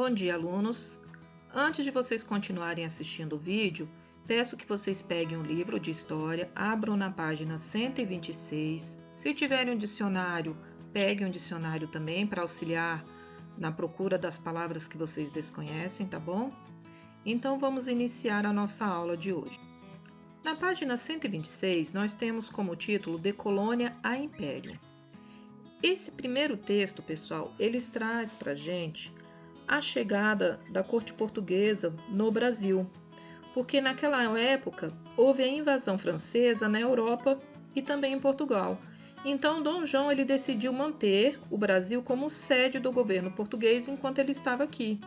Bom dia, alunos! Antes de vocês continuarem assistindo o vídeo, peço que vocês peguem um livro de história, abram na página 126. Se tiverem um dicionário, peguem um dicionário também para auxiliar na procura das palavras que vocês desconhecem, tá bom? Então vamos iniciar a nossa aula de hoje. Na página 126, nós temos como título De Colônia a Império. Esse primeiro texto, pessoal, ele traz para a gente a chegada da corte portuguesa no Brasil, porque naquela época houve a invasão francesa na Europa e também em Portugal. Então, Dom João ele decidiu manter o Brasil como sede do governo português enquanto ele estava aqui.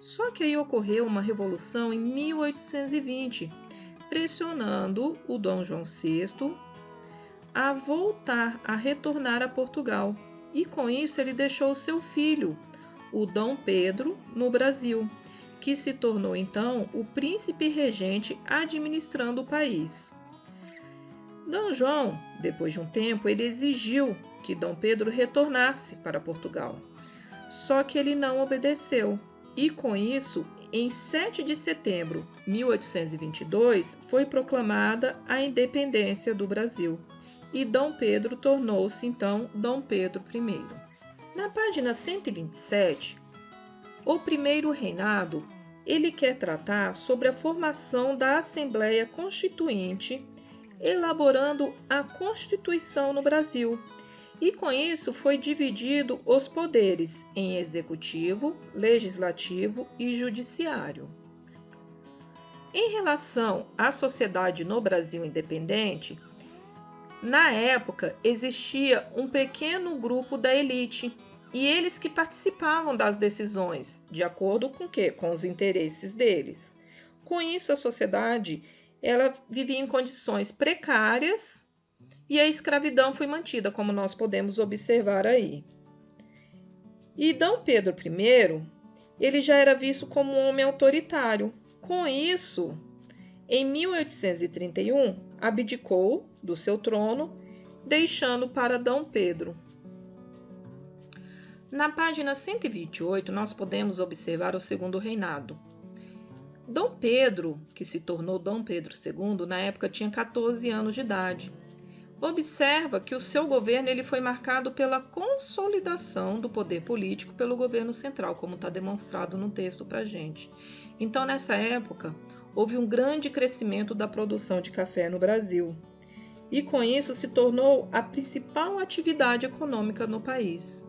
Só que aí ocorreu uma revolução em 1820, pressionando o Dom João VI a voltar, a retornar a Portugal. E com isso ele deixou o seu filho, o Dom Pedro, no Brasil, que se tornou então o príncipe regente administrando o país. Dom João, depois de um tempo, ele exigiu que Dom Pedro retornasse para Portugal. Só que ele não obedeceu. E com isso, em 7 de setembro de 1822, foi proclamada a independência do Brasil. E Dom Pedro tornou-se então Dom Pedro I. Na página 127, o primeiro reinado, ele quer tratar sobre a formação da Assembleia Constituinte, elaborando a Constituição no Brasil. E com isso foi dividido os poderes em executivo, legislativo e judiciário. Em relação à sociedade no Brasil independente, na época existia um pequeno grupo da elite e eles que participavam das decisões, de acordo com o quê? Com os interesses deles. Com isso, a sociedade ela vivia em condições precárias e a escravidão foi mantida, como nós podemos observar aí. E Dom Pedro I, ele já era visto como um homem autoritário. Com isso, em 1831, abdicou do seu trono, deixando para Dom Pedro. Na página 128, nós podemos observar o segundo reinado. Dom Pedro, que se tornou Dom Pedro II, na época tinha 14 anos de idade. Observa que o seu governo ele foi marcado pela consolidação do poder político pelo governo central, como está demonstrado no texto para a gente. Então, nessa época, houve um grande crescimento da produção de café no Brasil. E com isso se tornou a principal atividade econômica no país.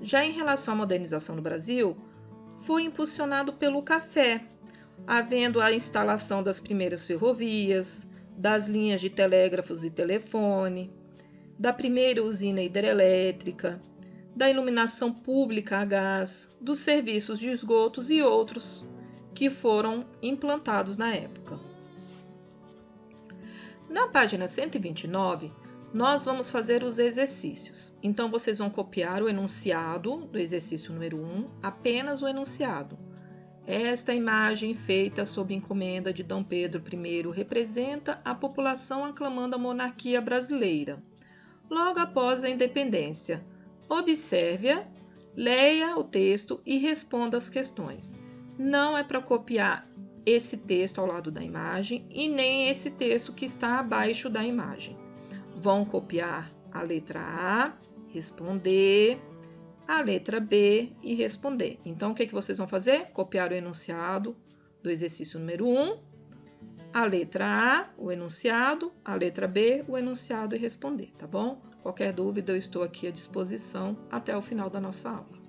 Já em relação à modernização no Brasil, foi impulsionado pelo café, havendo a instalação das primeiras ferrovias, das linhas de telégrafos e telefone, da primeira usina hidrelétrica, da iluminação pública a gás, dos serviços de esgotos e outros que foram implantados na época. Na página 129, nós vamos fazer os exercícios. Então, vocês vão copiar o enunciado do exercício número 1, apenas o enunciado. Esta imagem feita sob encomenda de Dom Pedro I representa a população aclamando a monarquia brasileira. Logo após a independência, observe-a, leia o texto e responda as questões. Não é para copiar esse texto ao lado da imagem e nem esse texto que está abaixo da imagem. Vão copiar a letra A, responder, a letra B e responder. Então, o que vocês vão fazer? Copiar o enunciado do exercício número 1, a letra A, o enunciado, a letra B, o enunciado e responder, tá bom? Qualquer dúvida, eu estou aqui à disposição até o final da nossa aula.